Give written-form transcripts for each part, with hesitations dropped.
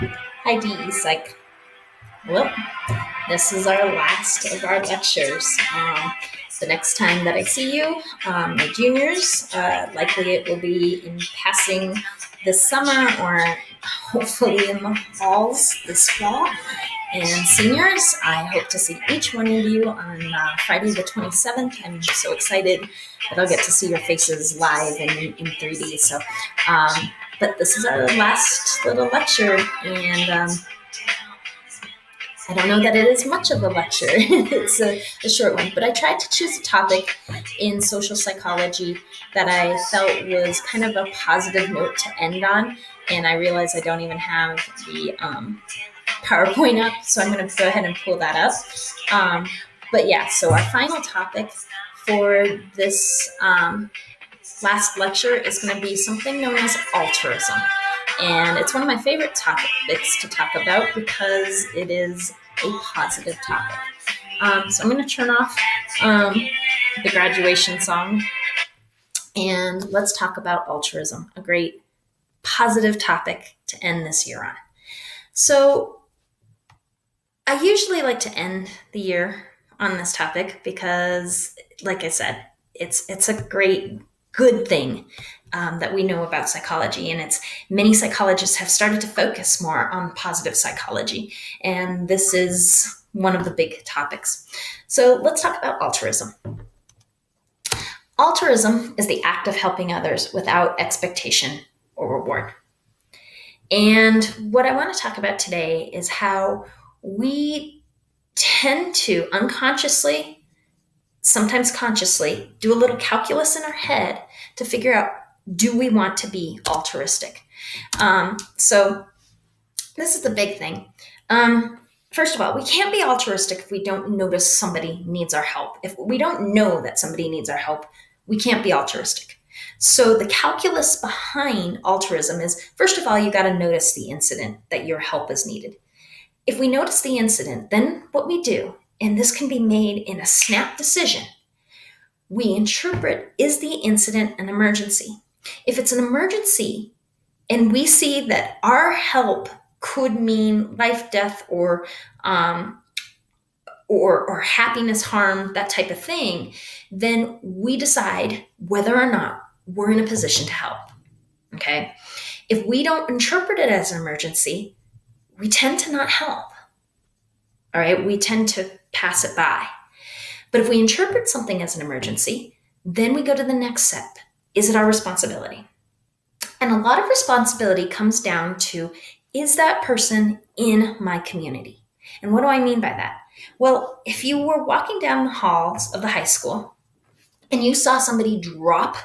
Hi, DE Psych. Well, this is our last of our lectures. The next time that I see you, my juniors, likely it will be in passing this summer or hopefully in the halls this fall. And seniors, I hope to see each one of you on Friday the 27th. I'm so excited that I'll get to see your faces live in 3D. But this is our last little lecture, and I don't know that it is much of a lecture. It's a short one, but I tried to choose a topic in social psychology that I felt was kind of a positive note to end on, and I realize I don't even have the PowerPoint up, so I'm going to go ahead and pull that up. But yeah, so our final topic for this last lecture is going to be something known as altruism. And it's one of my favorite topics to talk about because it is a positive topic. So I'm going to turn off the graduation song and let's talk about altruism, a great positive topic to end this year on. So I usually like to end the year on this topic because, like I said, it's a great, good thing that we know about psychology, and many psychologists have started to focus more on positive psychology, and this is one of the big topics. So let's talk about altruism. Altruism is the act of helping others without expectation or reward. And what I want to talk about today is how we tend to unconsciously, sometimes consciously, do a little calculus in our head to figure out, do we want to be altruistic? So this is the big thing. First of all, we can't be altruistic if we don't notice somebody needs our help. If we don't know that somebody needs our help, we can't be altruistic. So the calculus behind altruism is, first of all, you got to notice the incident that your help is needed. If we notice the incident, then what we do, and this can be made in a snap decision, we interpret, is the incident an emergency? If it's an emergency and we see that our help could mean life, death, or happiness, harm, that type of thing, then we decide whether or not we're in a position to help. Okay? If we don't interpret it as an emergency, we tend to not help. All right? We tend to pass it by. But if we interpret something as an emergency, then we go to the next step. Is it our responsibility? And a lot of responsibility comes down to, is that person in my community? And what do I mean by that? Well, if you were walking down the halls of the high school and you saw somebody drop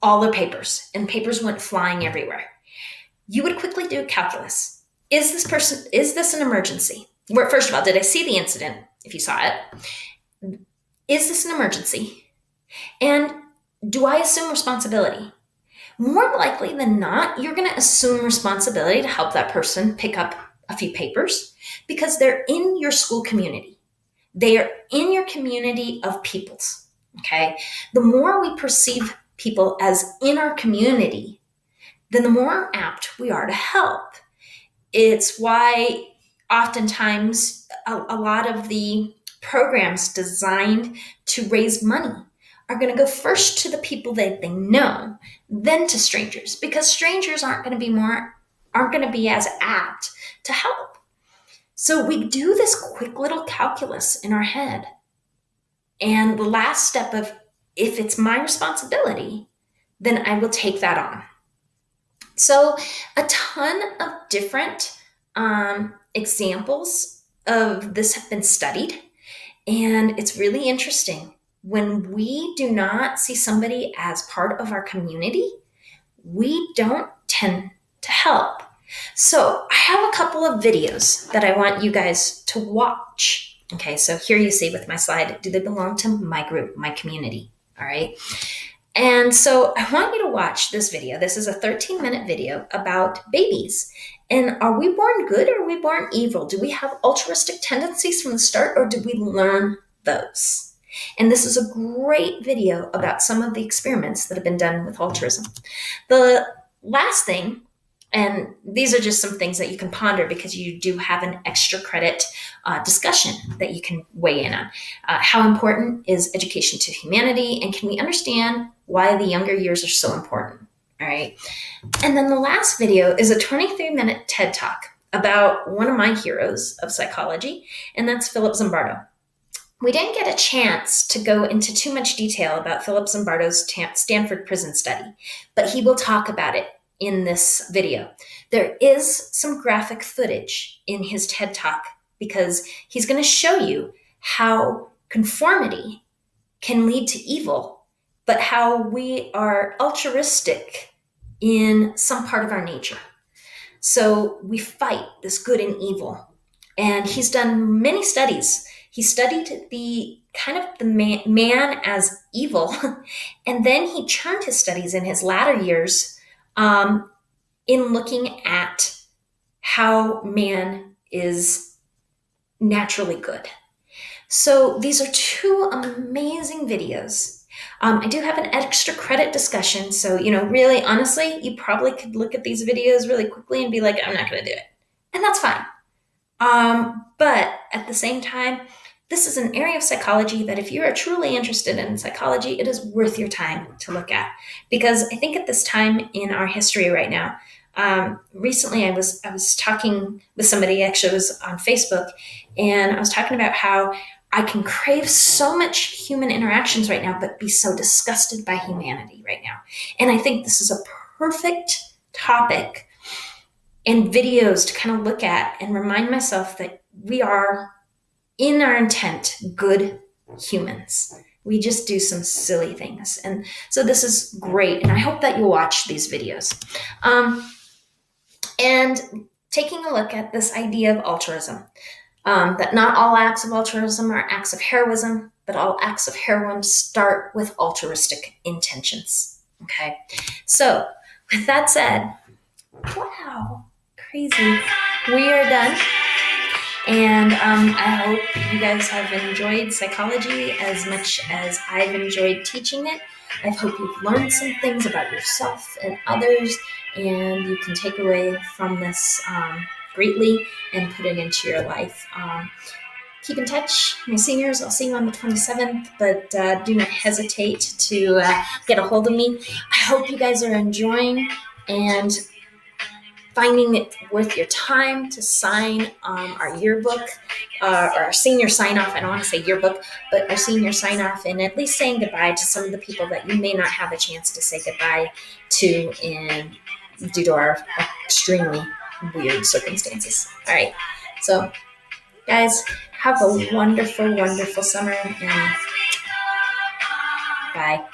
all their papers and papers went flying everywhere, you would quickly do a calculus. Is this an emergency? First of all, did I see the incident? If you saw it, is this an emergency? And do I assume responsibility? More likely than not, you're going to assume responsibility to help that person pick up a few papers because they're in your school community. They are in your community of peoples, okay? The more we perceive people as in our community, then the more apt we are to help. It's why oftentimes a lot of the programs designed to raise money are going to go first to the people that they know, then to strangers, because strangers aren't going to be as apt to help. So we do this quick little calculus in our head. And the last step of, if it's my responsibility, then I will take that on. So a ton of different examples of this have been studied, and it's really interesting. When we do not see somebody as part of our community, we don't tend to help. So I have a couple of videos that I want you guys to watch. Okay, so here you see with my slide, do they belong to my group, my community? All right. And so I want you to watch this video. This is a 13-minute video about babies. And are we born good or are we born evil? Do we have altruistic tendencies from the start, or did we learn those? And this is a great video about some of the experiments that have been done with altruism. The last thing And these are just some things that you can ponder, because you do have an extra credit discussion that you can weigh in on. How important is education to humanity? And can we understand why the younger years are so important? All right. And then the last video is a 23-minute TED Talk about one of my heroes of psychology, and that's Philip Zimbardo. We didn't get a chance to go into too much detail about Philip Zimbardo's Stanford prison study, but he will talk about it in this video. There is some graphic footage in his TED Talk, because he's going to show you how conformity can lead to evil, but how we are altruistic in some part of our nature. So we fight this good and evil. And he's done many studies. He studied the kind of the man as evil, and then he turned his studies in his latter years in looking at how man is naturally good. So these are two amazing videos. I do have an extra credit discussion. So, really, honestly, you probably could look at these videos really quickly and be like, I'm not going to do it. And that's fine. But at the same time, this is an area of psychology that if you are truly interested in psychology, it is worth your time to look at. Because I think at this time in our history right now, recently I was talking with somebody, actually it was on Facebook, and I was talking about how I can crave so much human interactions right now, but be so disgusted by humanity right now. And I think this is a perfect topic and videos to kind of look at and remind myself that we are, in our intent, good humans. We just do some silly things. And so this is great. And I hope that you'll watch these videos. And taking a look at this idea of altruism, that not all acts of altruism are acts of heroism, but all acts of heroism start with altruistic intentions. Okay. So with that said, wow, crazy. We are done. And I hope you guys have enjoyed psychology as much as I've enjoyed teaching it. I hope you've learned some things about yourself and others, and you can take away from this greatly and put it into your life. Keep in touch, my seniors. I'll see you on the 27th, but do not hesitate to get a hold of me. I hope you guys are enjoying and finding it worth your time to sign our yearbook, or our senior sign-off. I don't want to say yearbook, but our senior sign-off, and at least saying goodbye to some of the people that you may not have a chance to say goodbye to due to our extremely weird circumstances. All right. So, guys, have a wonderful, wonderful summer, and bye.